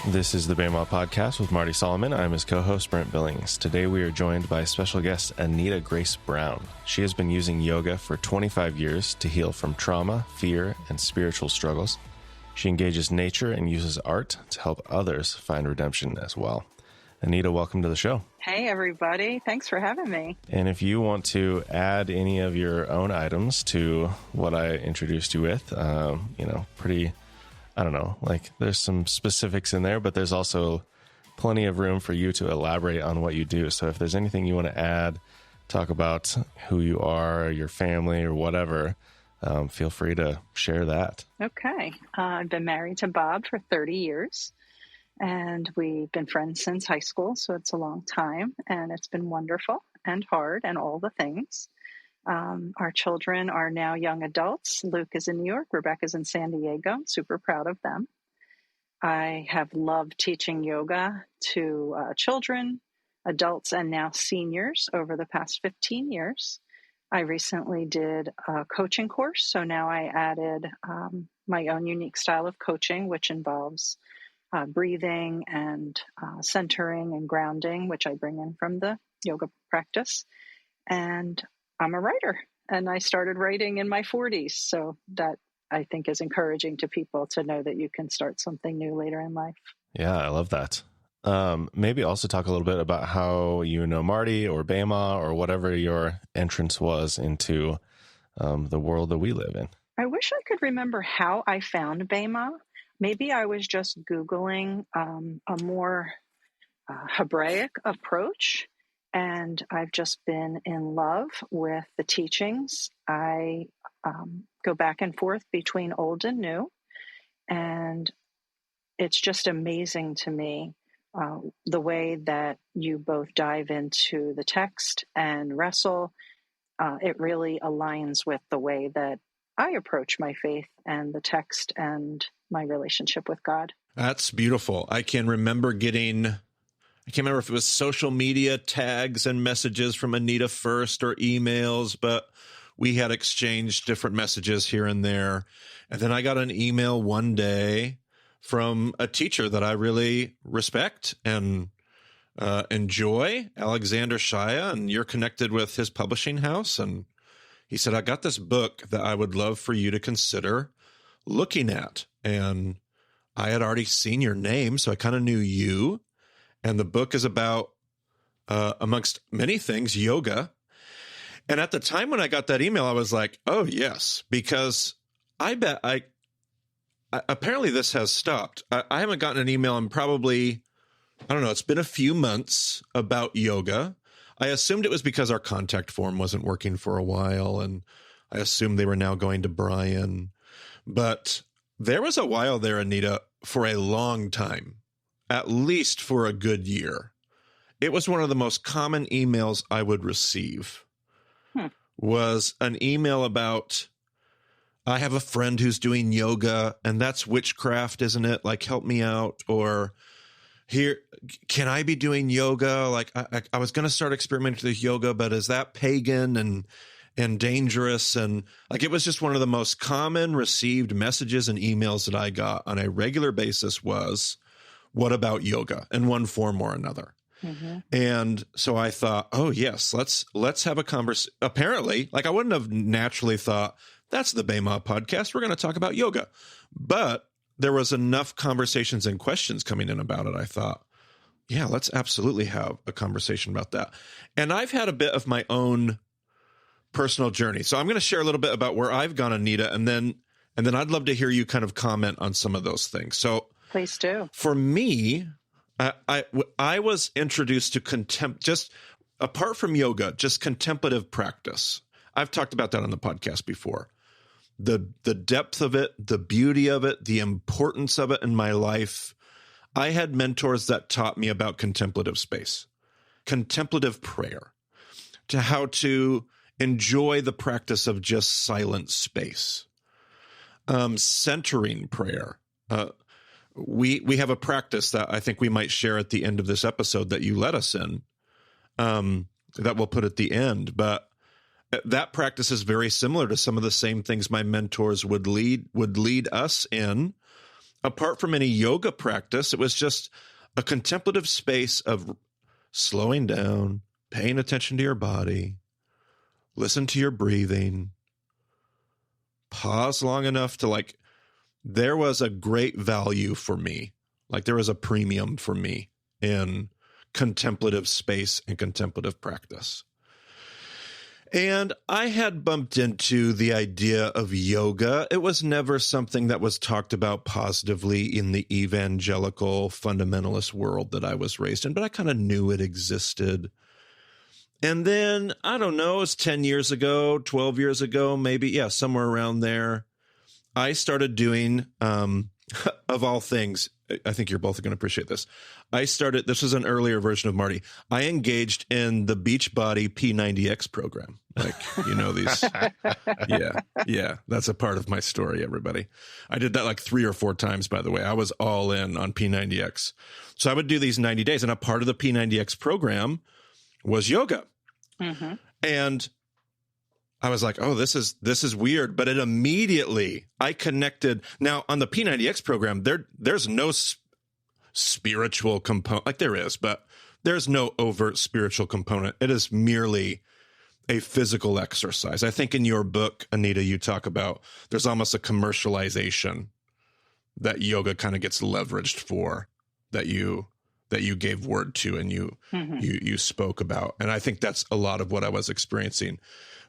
This is the Bama Podcast with Marty Solomon. I'm his co-host, Brent Billings. Today we are joined by special guest Anita Grace Brown. She has been using yoga for 25 years to heal from trauma, fear, and spiritual struggles. She engages nature and uses art to help others find redemption as well. Anita, welcome to the show. Hey, everybody. Thanks for having me. And if you want to add any of your own items to what I introduced you with, there's some specifics in there, but there's also plenty of room for you to elaborate on what you do. So if there's anything you want to add, talk about who you are, your family, or whatever, feel free to share that. Okay. I've been married to Bob for 30 years. And we've been friends since high school, so it's a long time, and it's been wonderful and hard and all the things. Our children are now young adults. Luke is in New York. Rebecca's in San Diego. I'm super proud of them. I have loved teaching yoga to children, adults, and now seniors over the past 15 years. I recently did a coaching course, so now I added my own unique style of coaching, which involves breathing and centering and grounding, which I bring in from the yoga practice. And I'm a writer, and I started writing in my 40s. So that I think is encouraging to people to know that you can start something new later in life. Yeah, I love that. Maybe also talk a little bit about how you know Marty or Bama or whatever your entrance was into the world that we live in. I wish I could remember how I found Bama. Maybe I was just Googling a more Hebraic approach, and I've just been in love with the teachings. I go back and forth between old and new, and it's just amazing to me the way that you both dive into the text and wrestle. It really aligns with the way that I approach my faith and the text and my relationship with God. That's beautiful. I can't remember if it was social media tags and messages from Anita first or emails, but we had exchanged different messages here and there. And then I got an email one day from a teacher that I really respect and enjoy, Alexander Shaya, and you're connected with his publishing house. And he said, I got this book that I would love for you to consider looking at. And I had already seen your name, so I kind of knew you. And the book is about, amongst many things, yoga. And at the time when I got that email, I was like, oh, yes, because apparently this has stopped. I haven't gotten an email in probably, it's been a few months about yoga. I assumed it was because our contact form wasn't working for a while, and I assumed they were now going to Brian. But there was a while there, Anita, for a long time, at least for a good year. It was one of the most common emails I would receive, was an email about, I have a friend who's doing yoga, and that's witchcraft, isn't it? Like, help me out. Or, here, can I be doing yoga? Like, I was going to start experimenting with yoga, but is that pagan and dangerous? And like, it was just one of the most common received messages and emails that I got on a regular basis was, what about yoga in one form or another? Mm-hmm. And so I thought, oh yes, let's have a conversation. Apparently, like, I wouldn't have naturally thought that's the Bema podcast, we're going to talk about yoga, but there was enough conversations and questions coming in about it. I thought, yeah, let's absolutely have a conversation about that. And I've had a bit of my own personal journey. So I'm going to share a little bit about where I've gone, Anita, and then I'd love to hear you kind of comment on some of those things. So please do. For me, I was introduced to just apart from yoga, just contemplative practice. I've talked about that on the podcast before. The depth of it, the beauty of it, the importance of it in my life. I had mentors that taught me about contemplative space, contemplative prayer, to how to enjoy the practice of just silent space, centering prayer. We have a practice that I think we might share at the end of this episode that you led us in, that we'll put at the end. But that practice is very similar to some of the same things my mentors would lead us in apart from any yoga practice, it was just a contemplative space of slowing down, paying attention to your body, listen to your breathing, pause long enough to there was a great value for me. There was a premium for me in contemplative space and contemplative practice. And I had bumped into the idea of yoga. It was never something that was talked about positively in the evangelical fundamentalist world that I was raised in, but I kind of knew it existed. And then, I don't know, it was 10 years ago, 12 years ago, maybe, yeah, somewhere around there, I started doing, of all things, I think you're both going to appreciate this. This was an earlier version of Marty. I engaged in the Beachbody P90X program. These. Yeah. That's a part of my story, everybody. I did that 3 or 4 times, by the way. I was all in on P90X. So I would do these 90 days, and a part of the P90X program was yoga. Mm-hmm. And I was like, oh, this is weird. But it immediately, I connected. Now, on the P90X program, there's no spiritual component. There is, but there's no overt spiritual component. It is merely a physical exercise. I think in your book, Anita, you talk about there's almost a commercialization that yoga kind of gets leveraged for, that you gave word to and you spoke about. And I think that's a lot of what I was experiencing.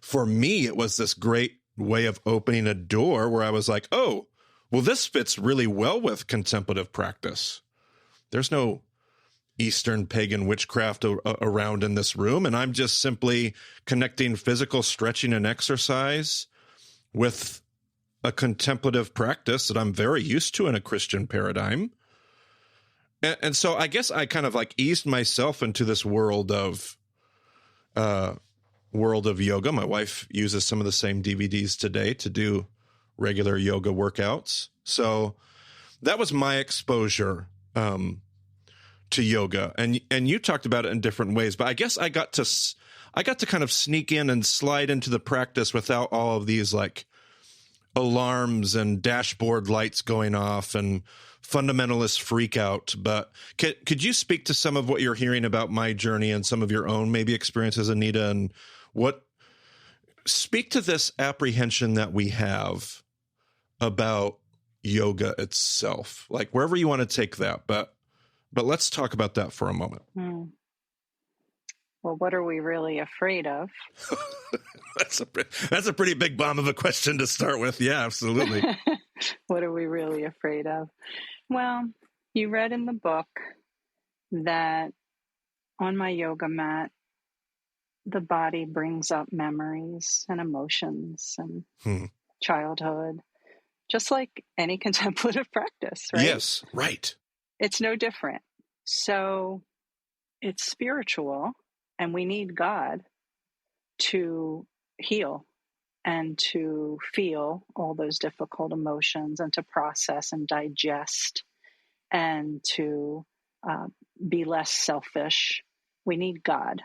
For me, it was this great way of opening a door where I was like, oh, well, this fits really well with contemplative practice. There's no Eastern pagan witchcraft around in this room, and I'm just simply connecting physical stretching and exercise with a contemplative practice that I'm very used to in a Christian paradigm. And so I guess I kind of eased myself into this world of yoga. My wife uses some of the same DVDs today to do regular yoga workouts. So that was my exposure to yoga. And you talked about it in different ways, but I guess I got to kind of sneak in and slide into the practice without all of these alarms and dashboard lights going off and fundamentalist freak out. But could you speak to some of what you're hearing about my journey and some of your own maybe experiences, Anita, and speak to this apprehension that we have about yoga itself, wherever you want to take that, but let's talk about that for a moment. Well, what are we really afraid of? That's a pretty big bomb of a question to start with. Yeah, absolutely. What are we really afraid of? Well, you read in the book that on my yoga mat, the body brings up memories and emotions and childhood, just like any contemplative practice, right? Yes, right. It's no different. So it's spiritual, and we need God to heal and to feel all those difficult emotions and to process and digest and to be less selfish. We need God.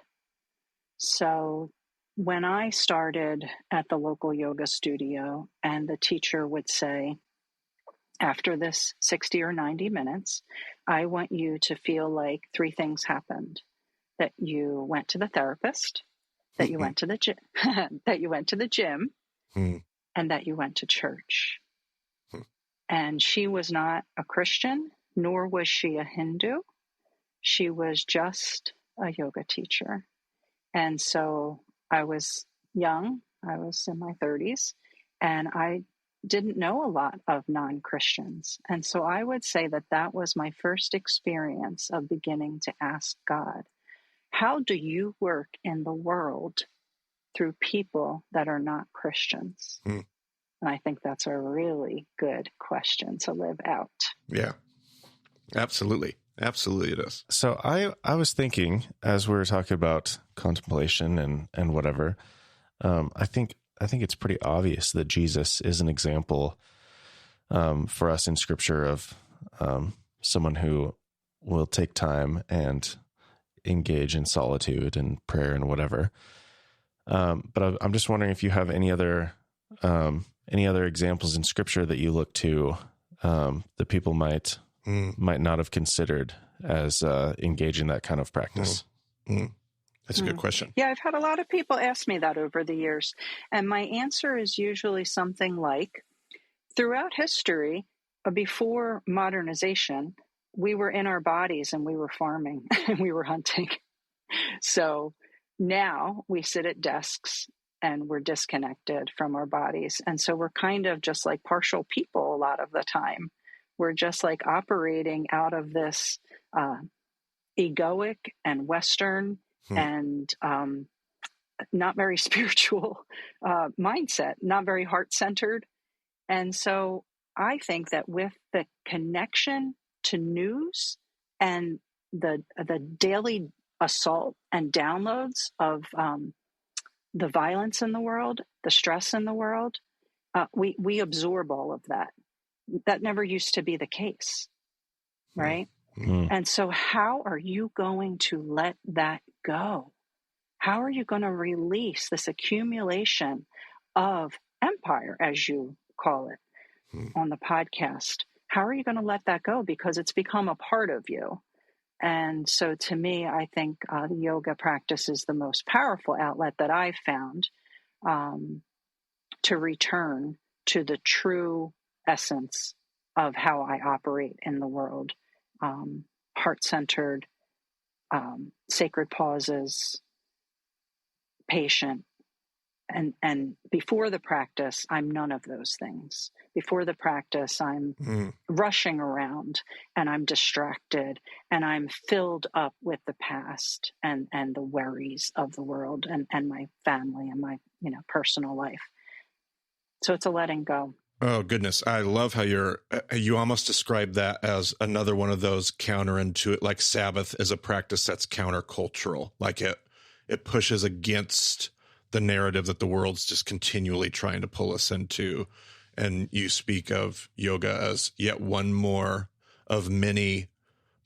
So when I started at the local yoga studio, and the teacher would say, after this 60 or 90 minutes, I want you to feel like 3 things happened: that you went to the therapist, that you went to the gym, that you went to the gym, and that you went to church. And she was not a Christian, nor was she a Hindu. She was just a yoga teacher. And so I was young, I was in my 30s, and I didn't know a lot of non-Christians. And so I would say that was my first experience of beginning to ask God, how do you work in the world through people that are not Christians? And I think that's a really good question to live out. Yeah, absolutely. Absolutely it is. So I was thinking, as we were talking about contemplation and whatever, I think it's pretty obvious that Jesus is an example for us in Scripture of someone who will take time and engage in solitude and prayer and whatever. But I'm just wondering if you have any other examples in Scripture that you look to that people might not have considered as engaging that kind of practice? That's a good question. Yeah, I've had a lot of people ask me that over the years. And my answer is usually something like, throughout history, before modernization, we were in our bodies and we were farming and we were hunting. So now we sit at desks and we're disconnected from our bodies. And so we're kind of just like partial people a lot of the time. We're just like operating out of this egoic and Western and not very spiritual mindset, not very heart-centered. And so I think that with the connection to news and the daily assault and downloads of the violence in the world, the stress in the world, we absorb all of that. That never used to be the case, right? And so how are you going to let that go? How are you going to release this accumulation of empire, as you call it on the podcast? How are you going to let that go? Because it's become a part of you. And so to me, I think the yoga practice is the most powerful outlet that I've found to return to the true essence of how I operate in the world. Heart-centered, sacred pauses, patient. And before the practice, I'm none of those things. Before the practice, I'm rushing around and I'm distracted and I'm filled up with the past and the worries of the world and my family and my personal life. So it's a letting go. Oh, goodness. I love how you almost describe that as another one of those counterintuitive, like Sabbath is a practice that's countercultural. Like it pushes against the narrative that the world's just continually trying to pull us into. And you speak of yoga as yet one more of many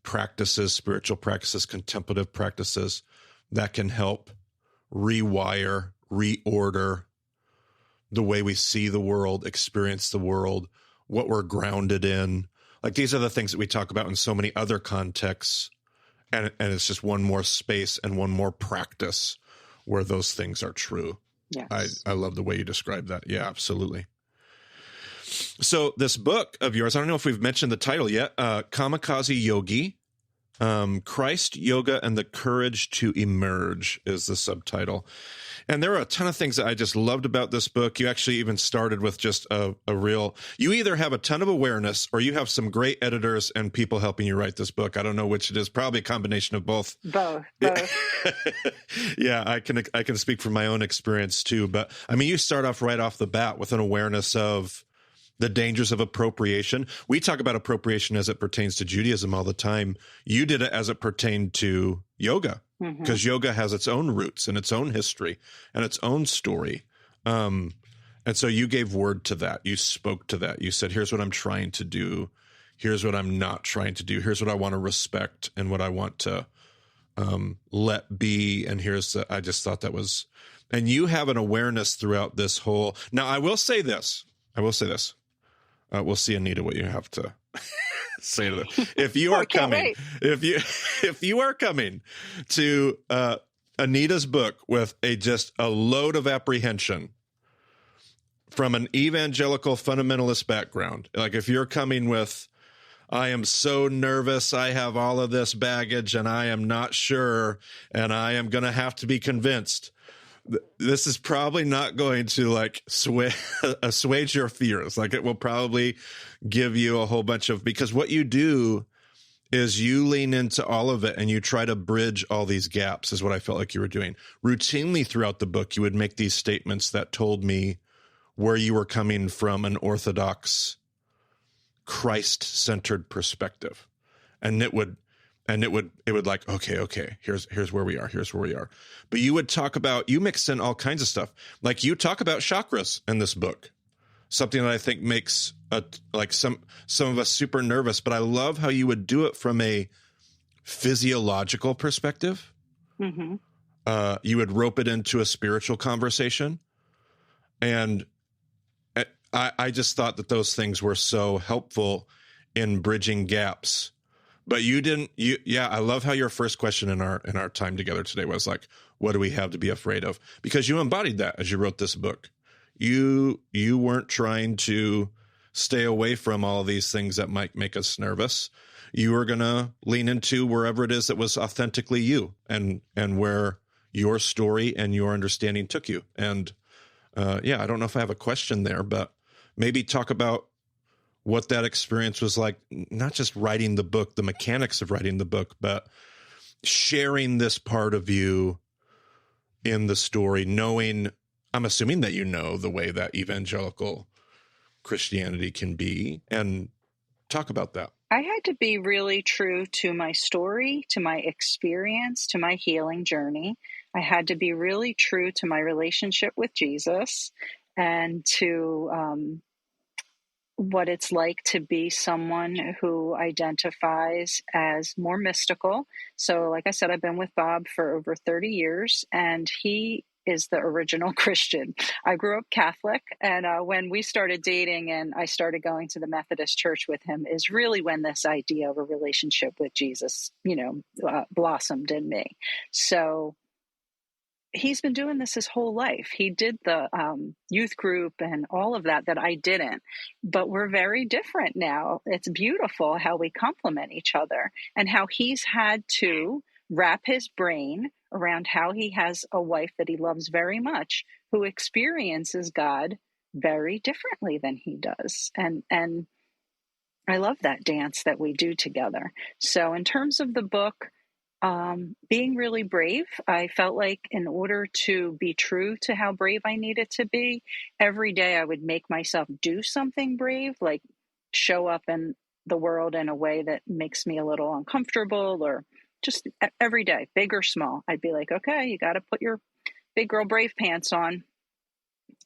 practices, spiritual practices, contemplative practices that can help rewire, reorder the way we see the world, experience the world, what we're grounded in. Like these are the things that we talk about in so many other contexts. And it's just one more space and one more practice where those things are true. Yes. I love the way you describe that. Yeah, absolutely. So this book of yours, I don't know if we've mentioned the title yet, Kamikaze Yogi, Christ, Yoga, and the Courage to Emerge is the subtitle. And there are a ton of things that I just loved about this book. You actually even started with just a real, you either have a ton of awareness or you have some great editors and people helping you write this book. I don't know which it is, probably a combination of both. Both. Yeah, I can speak from my own experience too. But I mean, you start off right off the bat with an awareness of the dangers of appropriation. We talk about appropriation as it pertains to Judaism all the time. You did it as it pertained to yoga, because yoga has its own roots and its own history and its own story. And so you gave word to that. You spoke to that. You said, here's what I'm trying to do. Here's what I'm not trying to do. Here's what I want to respect and what I want to let be. And I just thought that was, and you have an awareness throughout this whole, now I will say this. We'll see, Anita, what you have to say to them. If you are coming, if you are coming to Anita's book with just a load of apprehension from an evangelical fundamentalist background, like if you're coming with, I am so nervous, I have all of this baggage, and I am not sure, and I am going to have to be convinced. This is probably not going to assuage your fears. Like it will probably give you a whole bunch of, because what you do is you lean into all of it and you try to bridge all these gaps is what I felt like you were doing. Routinely throughout the book, you would make these statements that told me where you were coming from an orthodox Christ-centered perspective. And it would like, okay, here's where we are. Here's where we are. But you would talk about, you mix in all kinds of stuff. Like you talk about chakras in this book, something that I think makes some of us super nervous, but I love how you would do it from a physiological perspective. You would rope it into a spiritual conversation. And I just thought that those things were so helpful in bridging gaps. But I love how your first question in our time together today was like, what do we have to be afraid of? Because you embodied that as you wrote this book. You weren't trying to stay away from all of these things that might make us nervous. You were going to lean into wherever it is that was authentically you and where your story and your understanding took you. And I don't know if I have a question there, but maybe talk about what that experience was like, not just writing the book, the mechanics of writing the book, but sharing this part of you in the story, knowing, I'm assuming that you know the way that evangelical Christianity can be, and talk about that. I had to be really true to my story, to my experience, to my healing journey. I had to be really true to my relationship with Jesus and to what it's like to be someone who identifies as more mystical. So, like I said, I've been with Bob for over 30 years, and he is the original Christian. I grew up Catholic, and when we started dating and I started going to the Methodist church with him is really when this idea of a relationship with Jesus, blossomed in me. So he's been doing this his whole life. He did the youth group and all of that I didn't, but we're very different now. It's beautiful how we complement each other and how he's had to wrap his brain around how he has a wife that he loves very much, who experiences God very differently than he does. And I love that dance that we do together. So in terms of the book, being really brave, I felt like in order to be true to how brave I needed to be, every day I would make myself do something brave, like show up in the world in a way that makes me a little uncomfortable, or just every day, big or small. I'd be like, okay, you got to put your big girl brave pants on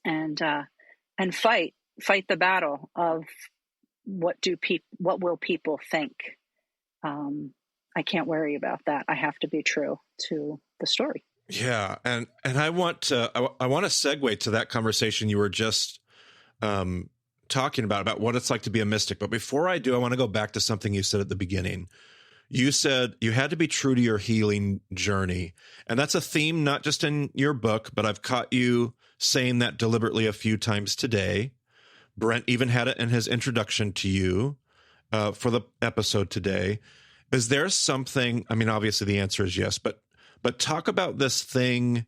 and fight the battle of what will people think? I can't worry about that. I have to be true to the story. Yeah, and I want to segue to that conversation you were just talking about what it's like to be a mystic. But before I do, I want to go back to something you said at the beginning. You said you had to be true to your healing journey, and that's a theme not just in your book, but I've caught you saying that deliberately a few times today. Brent even had it in his introduction to you for the episode today. Is there something, I mean, obviously the answer is yes, but talk about this thing,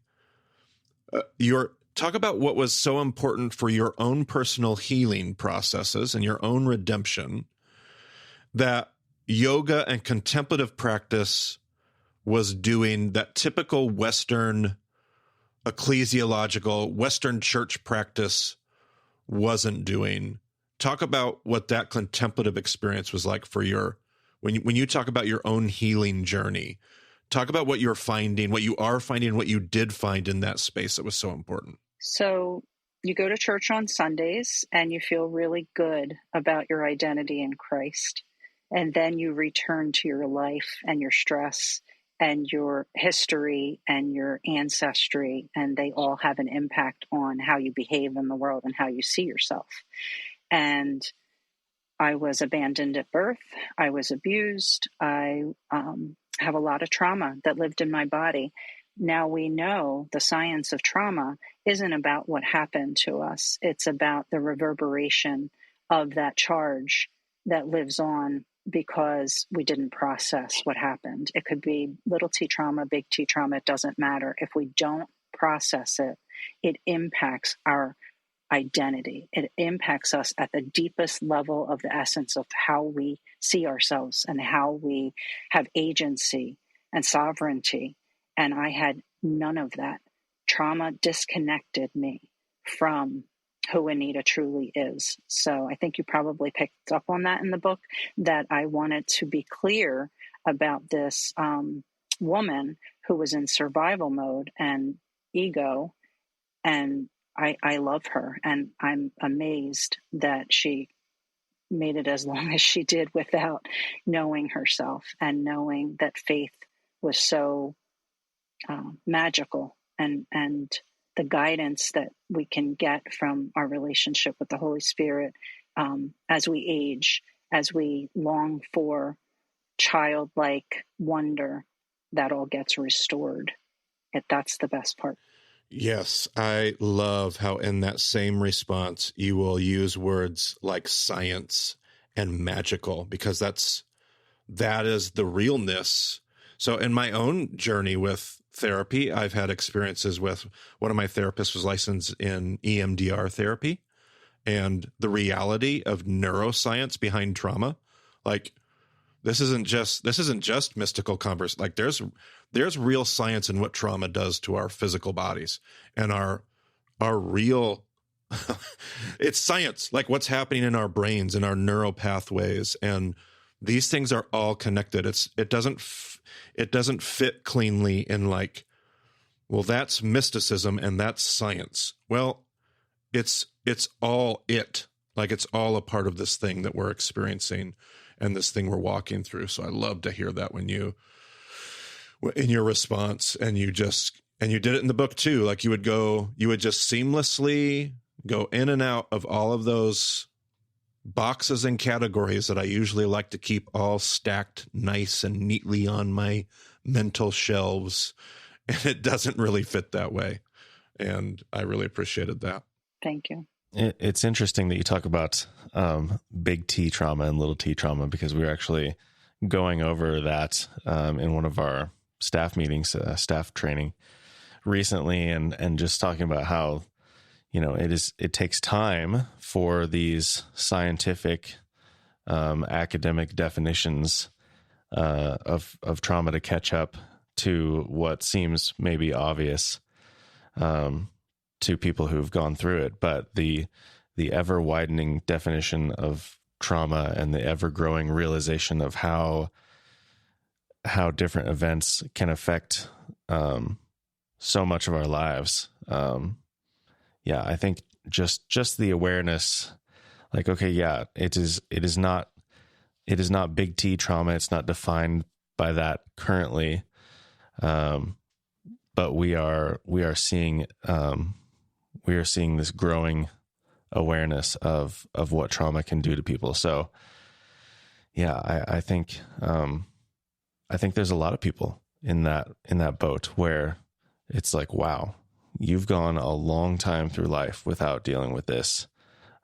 talk about what was so important for your own personal healing processes and your own redemption that yoga and contemplative practice was doing that typical Western ecclesiological, Western church practice wasn't doing. Talk about what that contemplative experience was like for when you talk about your own healing journey. Talk about what you're finding, what you are finding, what you did find in that space that was so important. So you go to church on Sundays and you feel really good about your identity in Christ. And then you return to your life and your stress and your history and your ancestry, and they all have an impact on how you behave in the world and how you see yourself. And I was abandoned at birth. I was abused. I have a lot of trauma that lived in my body. Now we know the science of trauma isn't about what happened to us. It's about the reverberation of that charge that lives on because we didn't process what happened. It could be little t trauma, big T trauma. It doesn't matter. If we don't process it, it impacts our identity. It impacts us at the deepest level of the essence of how we see ourselves and how we have agency and sovereignty. And I had none of that. Trauma disconnected me from who Anita truly is. So I think you probably picked up on that in the book, that I wanted to be clear about this woman who was in survival mode and ego, and I love her, and I'm amazed that she made it as long as she did without knowing herself and knowing that faith was so magical, and the guidance that we can get from our relationship with the Holy Spirit as we age, as we long for childlike wonder, that all gets restored. That's the best part. Yes, I love how in that same response you will use words like science and magical, because that is the realness. So in my own journey with therapy, I've had experiences with one of my therapists was licensed in EMDR therapy, and the reality of neuroscience behind trauma. Like, this isn't just mystical converse. Like, there's real science in what trauma does to our physical bodies and our real it's science, like what's happening in our brains and our neural pathways, and these things are all connected. It doesn't fit cleanly in like, well, that's mysticism and that's science. Well, it's all like it's all a part of this thing that we're experiencing and this thing we're walking through. So I love to hear that when you, in your response, and you did it in the book too. Like you would just seamlessly go in and out of all of those boxes and categories that I usually like to keep all stacked nice and neatly on my mental shelves. And it doesn't really fit that way. And I really appreciated that. Thank you. It's interesting that you talk about big T trauma and little T trauma, because we were actually going over that in one of our staff meetings, staff training recently, and just talking about how, it takes time for these scientific academic definitions of trauma to catch up to what seems maybe obvious to people who've gone through it. But the ever widening definition of trauma and the ever growing realization of how different events can affect so much of our lives. I think just the awareness, like, okay, yeah, it is not big T trauma. It's not defined by that currently. But we are seeing this growing awareness of what trauma can do to people. So yeah, I think there's a lot of people in that boat where it's like, wow, you've gone a long time through life without dealing with this.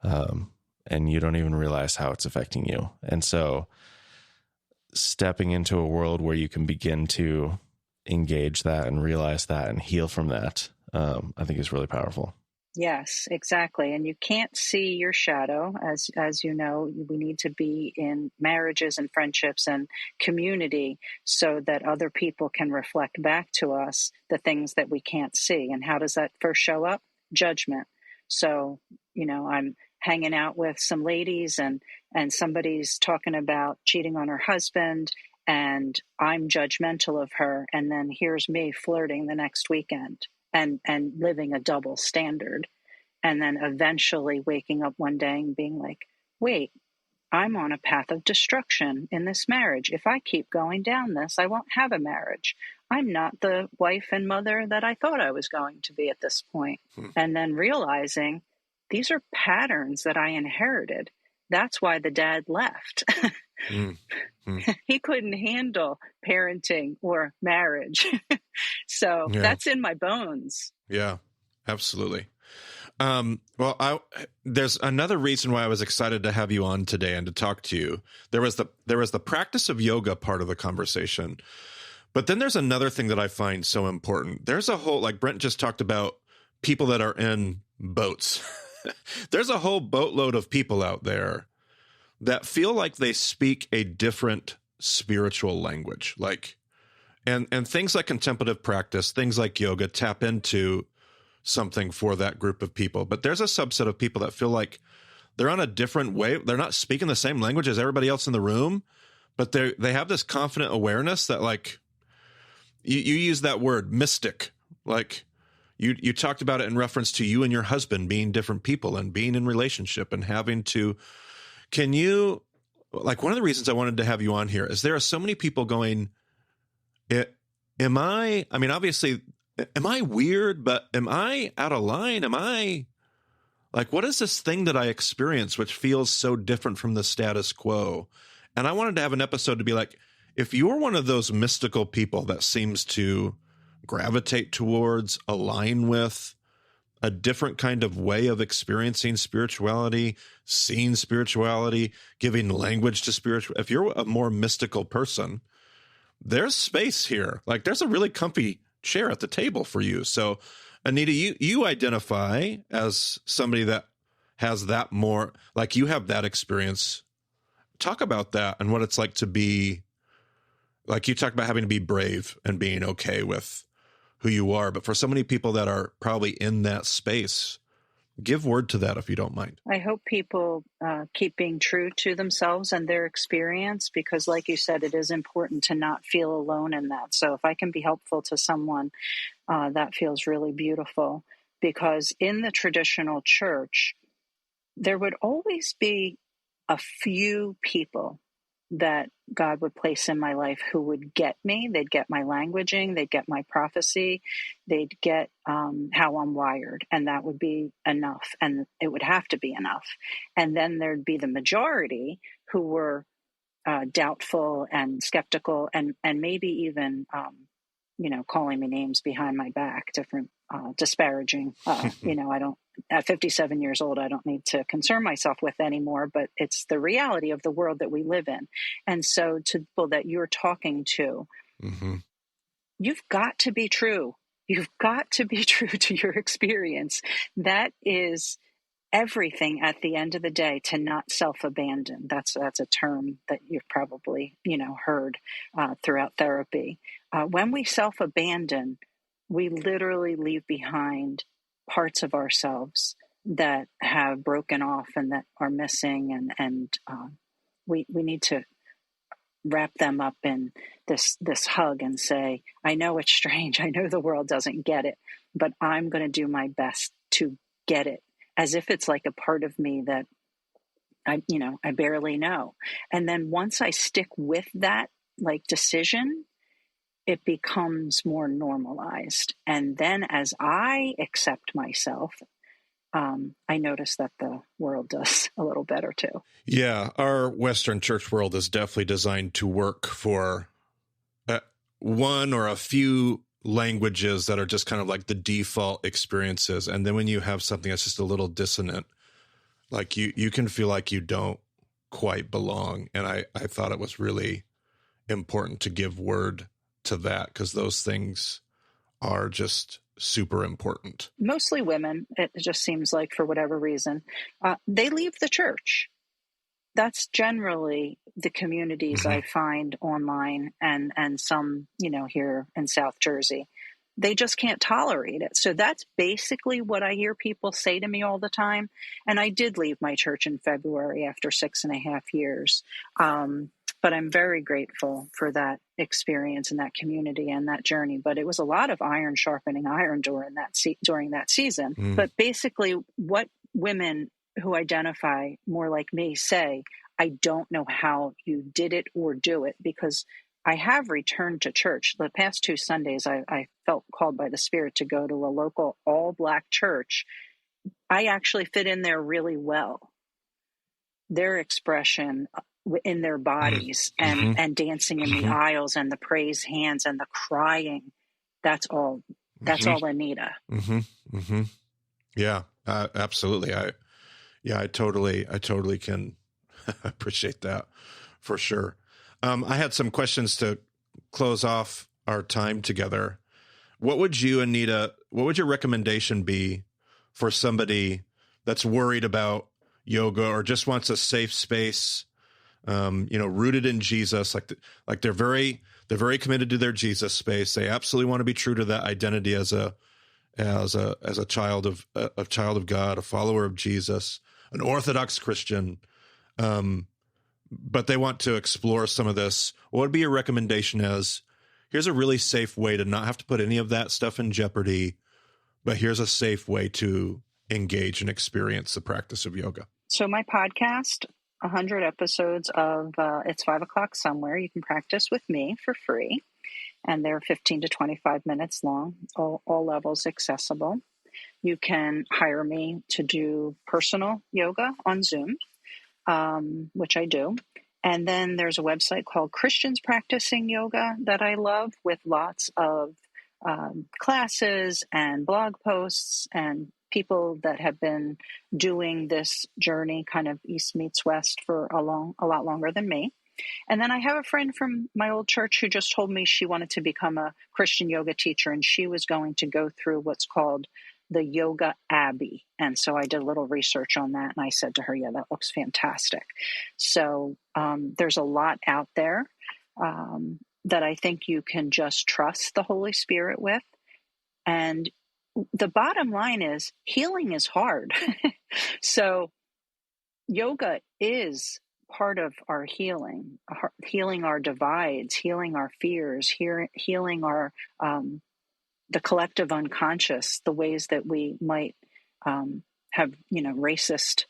And you don't even realize how it's affecting you. And so stepping into a world where you can begin to engage that and realize that and heal from that, I think is really powerful. Yes, exactly. And you can't see your shadow. As you know, we need to be in marriages and friendships and community so that other people can reflect back to us the things that we can't see. And how does that first show up? Judgment. So, I'm hanging out with some ladies and somebody's talking about cheating on her husband, and I'm judgmental of her. And then here's me flirting the next weekend and living a double standard. And then eventually waking up one day and being like, wait, I'm on a path of destruction in this marriage. If I keep going down this, I won't have a marriage. I'm not the wife and mother that I thought I was going to be at this point. And then realizing these are patterns that I inherited. That's why the dad left. He couldn't handle parenting or marriage. So that's in my bones. Yeah, absolutely. Well, there's another reason why I was excited to have you on today and to talk to you. There was the practice of yoga part of the conversation, but then there's another thing that I find so important. There's a whole, like Brent just talked about, people that are in boats. There's a whole boatload of people out there that feel like they speak a different spiritual language, like, and things like contemplative practice, things like yoga tap into something for that group of people. But there's a subset of people that feel like they're on a different wave. They're not speaking the same language as everybody else in the room, but they have this confident awareness that, like, you use that word mystic, like you talked about it in reference to you and your husband being different people and being in relationship and having to, can you, like, one of the reasons I wanted to have you on here is there are so many people going, I mean, obviously am I weird? But am I out of line? Am I like, what is this thing that I experience which feels so different from the status quo? And I wanted to have an episode to be like, if you're one of those mystical people that seems to gravitate towards, align with a different kind of way of experiencing spirituality, seeing spirituality, giving language to spiritual, if you're a more mystical person, there's space here. Like, there's a really comfy chair at the table for you. So, Anita, you identify as somebody that has that more, like you have that experience. Talk about that and what it's like to be, like you talked about having to be brave and being okay with who you are. But for so many people that are probably in that space, give word to that if you don't mind. I hope people keep being true to themselves and their experience, because like you said, it is important to not feel alone in that. So if I can be helpful to someone, that feels really beautiful, because in the traditional church, there would always be a few people that God would place in my life who would get me. They'd get my languaging, they'd get my prophecy, they'd get how I'm wired, and that would be enough, and it would have to be enough. And then there'd be the majority who were doubtful and skeptical, and maybe even calling me names behind my back, different disparaging. I don't, at 57 years old, I don't need to concern myself with anymore, but it's the reality of the world that we live in. And so to people that you're talking to, you've got to be true. You've got to be true to your experience. That is everything at the end of the day, to not self-abandon. That's a term that you've probably, heard throughout therapy. When we self-abandon, we literally leave behind parts of ourselves that have broken off and that are missing. And we need to wrap them up in this hug and say, I know it's strange. I know the world doesn't get it, but I'm going to do my best to get it, as if it's like a part of me that I barely know. And then once I stick with that decision, it becomes more normalized. And then as I accept myself, I notice that the world does a little better too. Yeah, our Western church world is definitely designed to work for one or a few languages that are just kind of like the default experiences. And then when you have something that's just a little dissonant, like you can feel like you don't quite belong. And I thought it was really important to give word to that, because those things are just super important. Mostly women, it just seems like, for whatever reason, they leave the church. That's generally the communities I find online and some, here in South Jersey. They just can't tolerate it. So that's basically what I hear people say to me all the time. And I did leave my church in February after 6.5 years. But I'm very grateful for that experience and that community and that journey. But it was a lot of iron sharpening iron during that season. But basically what women who identify more like me say, I don't know how you did it or do it, because I have returned to church. The past 2 Sundays, I felt called by the Spirit to go to a local all-Black church. I actually fit in there really well. Their expression in their bodies and dancing in the aisles and the praise hands and the crying, that's all Anita. Yeah, absolutely. I totally can appreciate that for sure. I had some questions to close off our time together. What would your recommendation be for somebody that's worried about yoga or just wants a safe space, rooted in Jesus, like they're very committed to their Jesus space. They absolutely want to be true to that identity as a child of God, a follower of Jesus, an Orthodox Christian. But they want to explore some of this. What would be your recommendation as, here's a really safe way to not have to put any of that stuff in jeopardy, but here's a safe way to engage and experience the practice of yoga? So my podcast, 100 episodes of It's 5 o'clock somewhere. You can practice with me for free. and they're 15 to 25 minutes long, all levels accessible. You can hire me to do personal yoga on Zoom, which I do. And then there's a website called Christians Practicing Yoga that I love, with lots of classes and blog posts and people that have been doing this journey kind of east meets west for a lot longer than me. And then I have a friend from my old church who just told me she wanted to become a Christian yoga teacher, and she was going to go through what's called the Yoga Abbey. And so I did a little research on that, and I said to her, yeah, that looks fantastic. So there's a lot out there that I think you can just trust the Holy Spirit with. And the bottom line is healing is hard. So yoga is part of our healing our divides, healing our fears, healing our the collective unconscious, the ways that we might have, racist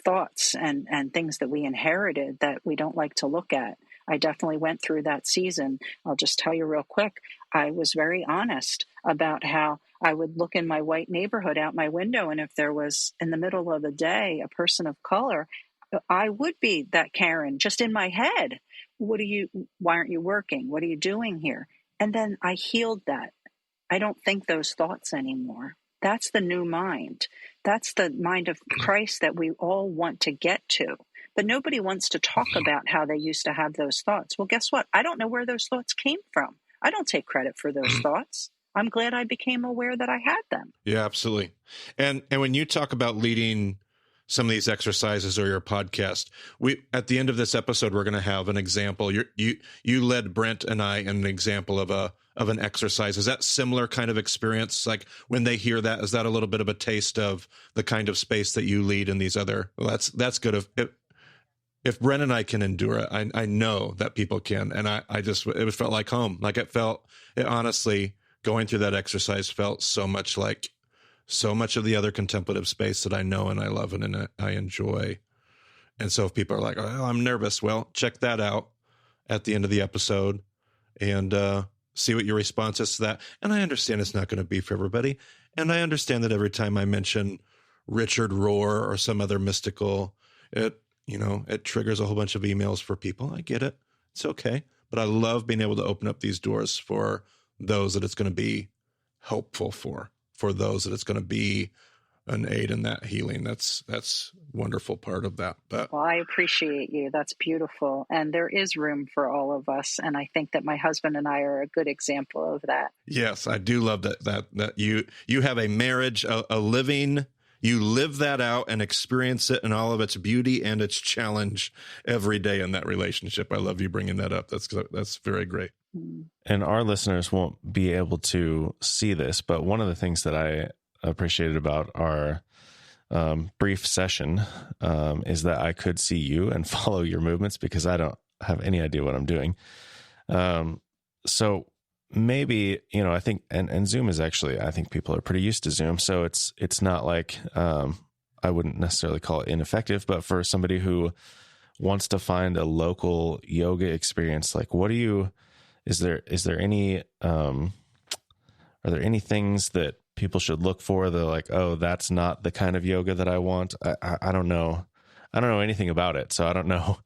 thoughts and things that we inherited that we don't like to look at. I definitely went through that season. I'll just tell you real quick. I was very honest about how I would look in my white neighborhood out my window, and if there was in the middle of the day a person of color, I would be that Karen just in my head. Why aren't you working? What are you doing here? And then I healed that. I don't think those thoughts anymore. That's the new mind. That's the mind of Christ that we all want to get to. But nobody wants to talk about how they used to have those thoughts. Well, guess what? I don't know where those thoughts came from. I don't take credit for those thoughts. I'm glad I became aware that I had them. Yeah, absolutely. And when you talk about leading some of these exercises or your podcast, we at the end of this episode, we're going to have an example. You led Brent and I in an example of an exercise. Is that similar kind of experience? Like when they hear that, is that a little bit of a taste of the kind of space that you lead in these other? Well, that's good. If Brent and I can endure it, I know that people can. And it felt like home. Like it honestly, going through that exercise felt so much of the other contemplative space that I know and I love and I enjoy. And so if people are like, oh, I'm nervous, well, check that out at the end of the episode and see what your response is to that. And I understand it's not going to be for everybody. And I understand that every time I mention Richard Rohr or some other mystical, it triggers a whole bunch of emails for people. I get it. It's okay. But I love being able to open up these doors for those that it's going to be helpful for those that it's going to be an aid in that healing. That's wonderful part of that. But well, I appreciate you. That's beautiful. And there is room for all of us. And I think that my husband and I are a good example of that. Yes, I do love that you have a marriage, a living, you live that out and experience it in all of its beauty and its challenge every day in that relationship. I love you bringing that up. That's very great. And our listeners won't be able to see this, but one of the things that I appreciated about our brief session is that I could see you and follow your movements because I don't have any idea what I'm doing. So maybe, I think, and Zoom is actually, I think people are pretty used to Zoom. So it's not like, I wouldn't necessarily call it ineffective, but for somebody who wants to find a local yoga experience, like is there any, are there any things that people should look for? They're like, oh, that's not the kind of yoga that I want. I don't know. I don't know anything about it. So I don't know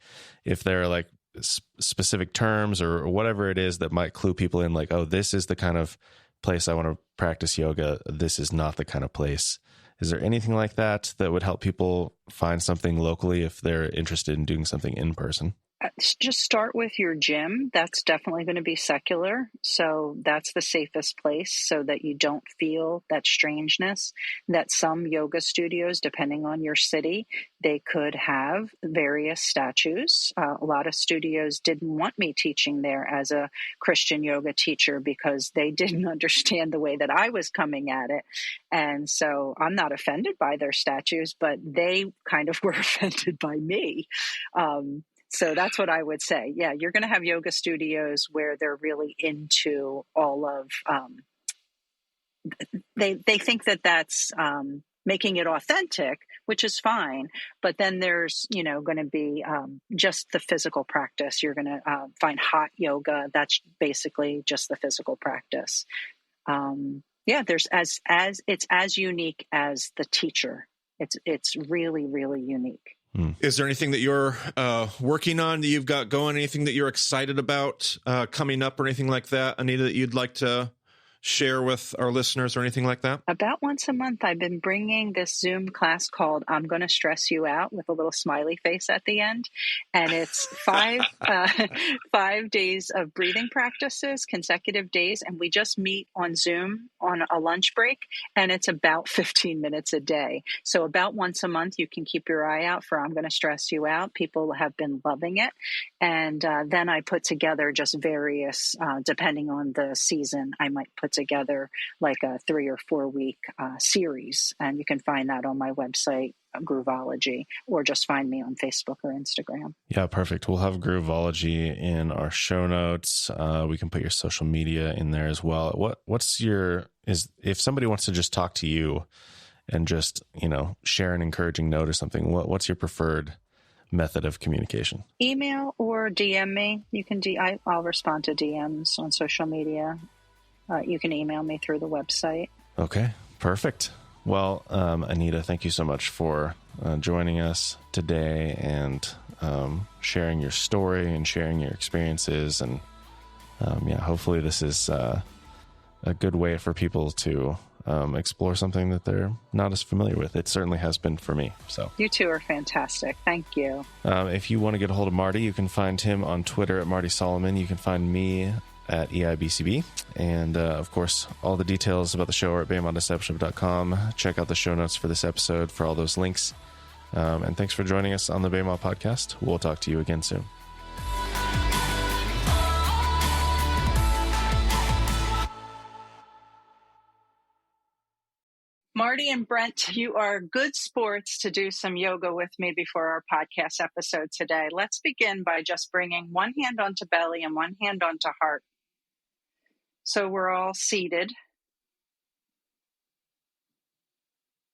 if there are like specific terms or whatever it is that might clue people in, like, oh, this is the kind of place I want to practice yoga. This is not the kind of place. Is there anything like that would help people find something locally if they're interested in doing something in person? Just start with your gym. That's definitely going to be secular. So that's the safest place so that you don't feel that strangeness. That some yoga studios, depending on your city, they could have various statues. A lot of studios didn't want me teaching there as a Christian yoga teacher because they didn't understand the way that I was coming at it. And so I'm not offended by their statues, but they kind of were offended by me. So that's what I would say. Yeah, you're going to have yoga studios where they're really into all of, they think that that's making it authentic, which is fine. But then there's, going to be just the physical practice. You're going to find hot yoga. That's basically just the physical practice. There's it's as unique as the teacher. It's really, really unique. Is there anything that you're working on that you've got going? Anything that you're excited about coming up or anything like that, Anita, that you'd like to share with our listeners or anything like that? About once a month, I've been bringing this Zoom class called I'm Going to Stress You Out with a little smiley face at the end. And it's 5 days of breathing practices, consecutive days. And we just meet on Zoom on a lunch break. And it's about 15 minutes a day. So about once a month, you can keep your eye out for I'm Going to Stress You Out. People have been loving it. And then I put together just various, depending on the season, I might put together like a 3 or 4 week series. And you can find that on my website, Groovology, or just find me on Facebook or Instagram. Yeah, perfect. We'll have Groovology in our show notes. We can put your social media in there as well. If somebody wants to just talk to you and just, share an encouraging note or something, what's your preferred method of communication? Email or DM me. You can I'll respond to DMs on social media. You can email me through the website. Okay, perfect. Well, Anita, thank you so much for joining us today and sharing your story and sharing your experiences. And hopefully this is a good way for people to explore something that they're not as familiar with. It certainly has been for me. So you two are fantastic. Thank you. If you want to get a hold of Marty, you can find him on Twitter at Marty Solomon. You can find me at EIBCB. And of course, all the details about the show are at BayMaDeception.com. Check out the show notes for this episode for all those links. And thanks for joining us on the Bayma podcast. We'll talk to you again soon. Marty and Brent, you are good sports to do some yoga with me before our podcast episode today. Let's begin by just bringing one hand onto belly and one hand onto heart. So we're all seated.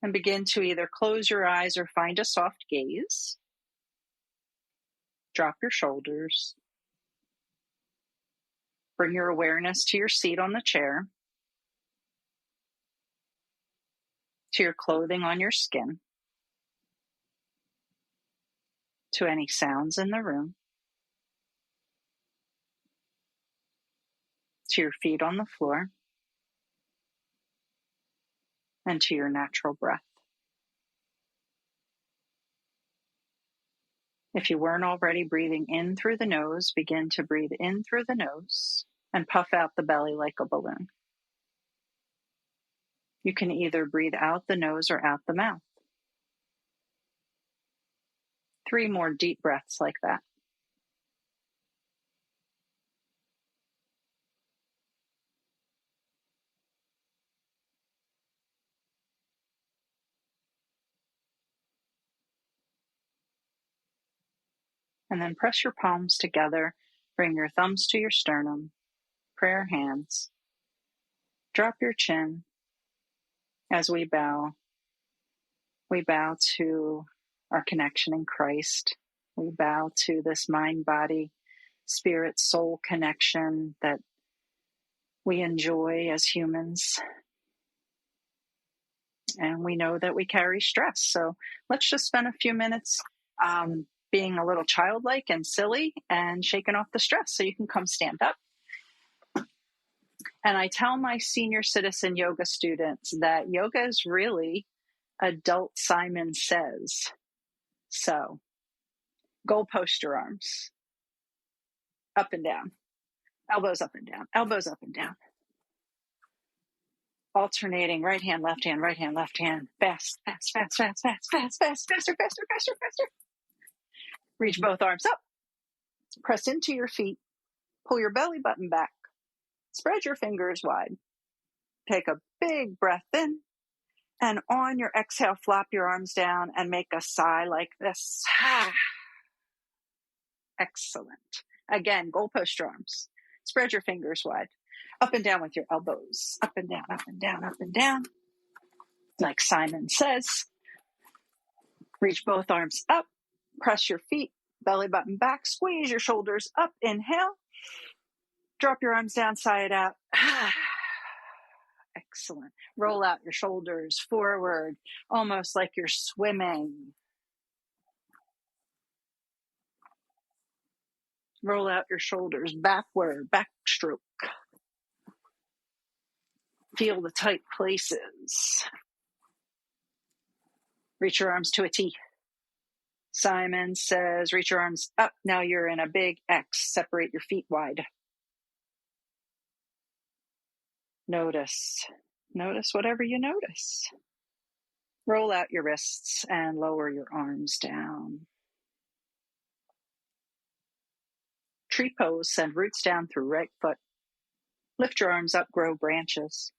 And begin to either close your eyes or find a soft gaze. Drop your shoulders. Bring your awareness to your seat on the chair, to your clothing on your skin, to any sounds in the room, to your feet on the floor, and to your natural breath. If you weren't already breathing in through the nose, begin to breathe in through the nose and puff out the belly like a balloon. You can either breathe out the nose or out the mouth. 3 more deep breaths like that. And then press your palms together. Bring your thumbs to your sternum. Prayer hands. Drop your chin. As we bow to our connection in Christ. We bow to this mind, body, spirit, soul connection that we enjoy as humans. And we know that we carry stress. So let's just spend a few minutes being a little childlike and silly and shaking off the stress. So you can come stand up. And I tell my senior citizen yoga students that yoga is really adult Simon Says. So goalpost your arms up and down, elbows up and down, elbows up and down. Alternating right hand, left hand, right hand, left hand. Fast, fast, fast, fast, fast, fast, fast, faster, faster, faster, faster. Reach both arms up. Press into your feet. Pull your belly button back. Spread your fingers wide. Take a big breath in. And on your exhale, flop your arms down and make a sigh like this. Excellent. Again, goalpost your arms. Spread your fingers wide. Up and down with your elbows. Up and down, up and down, up and down. Like Simon says, reach both arms up, press your feet, belly button back, squeeze your shoulders up, inhale, drop your arms down, side out. Excellent. Roll out your shoulders forward, almost like you're swimming. Roll out your shoulders backward, backstroke. Feel the tight places. Reach your arms to a T. Simon says, reach your arms up. Now you're in a big X. Separate your feet wide. Notice whatever you notice. Roll out your wrists and lower your arms down. Tree pose, send roots down through right foot. Lift your arms up, grow branches.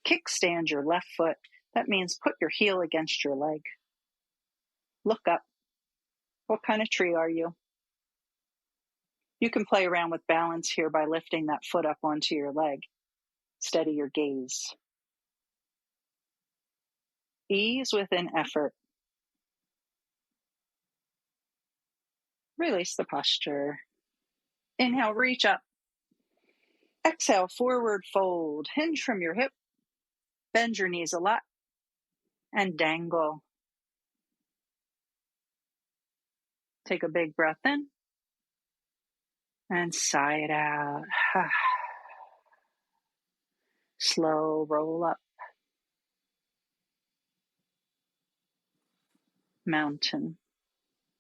Kickstand your left foot. That means put your heel against your leg. Look up. What kind of tree are you? You can play around with balance here by lifting that foot up onto your leg. Steady your gaze. Ease within effort. Release the posture. Inhale, reach up. Exhale, forward fold. Hinge from your hip. Bend your knees a lot. And dangle. Take a big breath in. And sigh it out. Slow roll up. Mountain.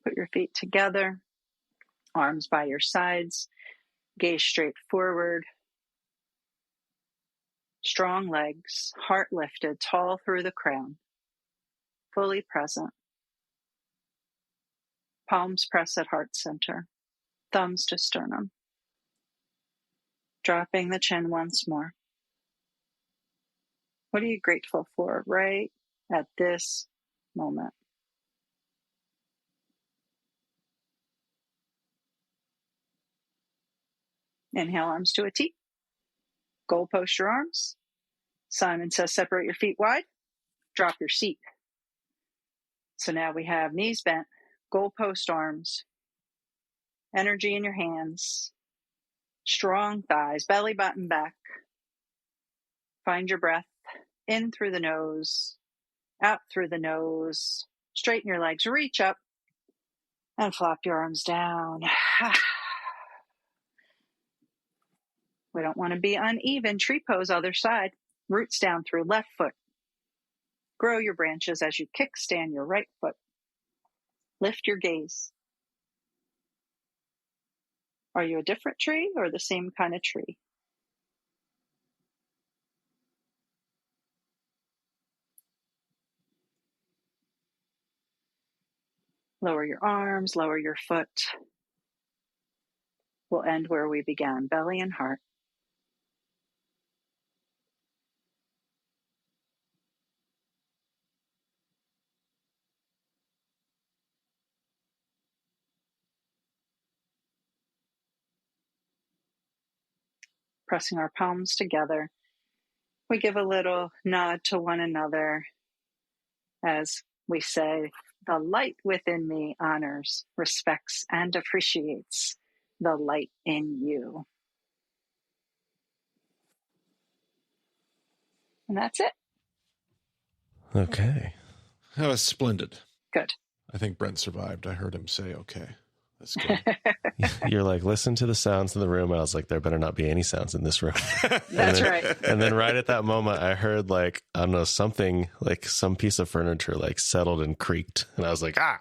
Put your feet together. Arms by your sides. Gaze straight forward. Strong legs. Heart lifted, tall through the crown. Fully present. Palms press at heart center. Thumbs to sternum. Dropping the chin once more. What are you grateful for right at this moment? Inhale, arms to a T. Goal post your arms. Simon says separate your feet wide. Drop your seat. So now we have knees bent, goal post arms, energy in your hands, strong thighs, belly button back. Find your breath in through the nose, out through the nose. Straighten your legs, reach up, and flop your arms down. We don't want to be uneven. Tree pose, other side. Roots down through left foot. Grow your branches as you kickstand your right foot. Lift your gaze. Are you a different tree or the same kind of tree? Lower your arms, lower your foot. We'll end where we began, belly and heart. Pressing our palms together, we give a little nod to one another as we say, the light within me honors, respects, and appreciates the light in you. And that's it. Okay. That was splendid. Good. I think Brent survived. I heard him say, okay. That's good. You're like, listen to the sounds in the room. And I was like, there better not be any sounds in this room. That's right. And then right at that moment, I heard like, I don't know, something like some piece of furniture like settled and creaked. And I was like, ah.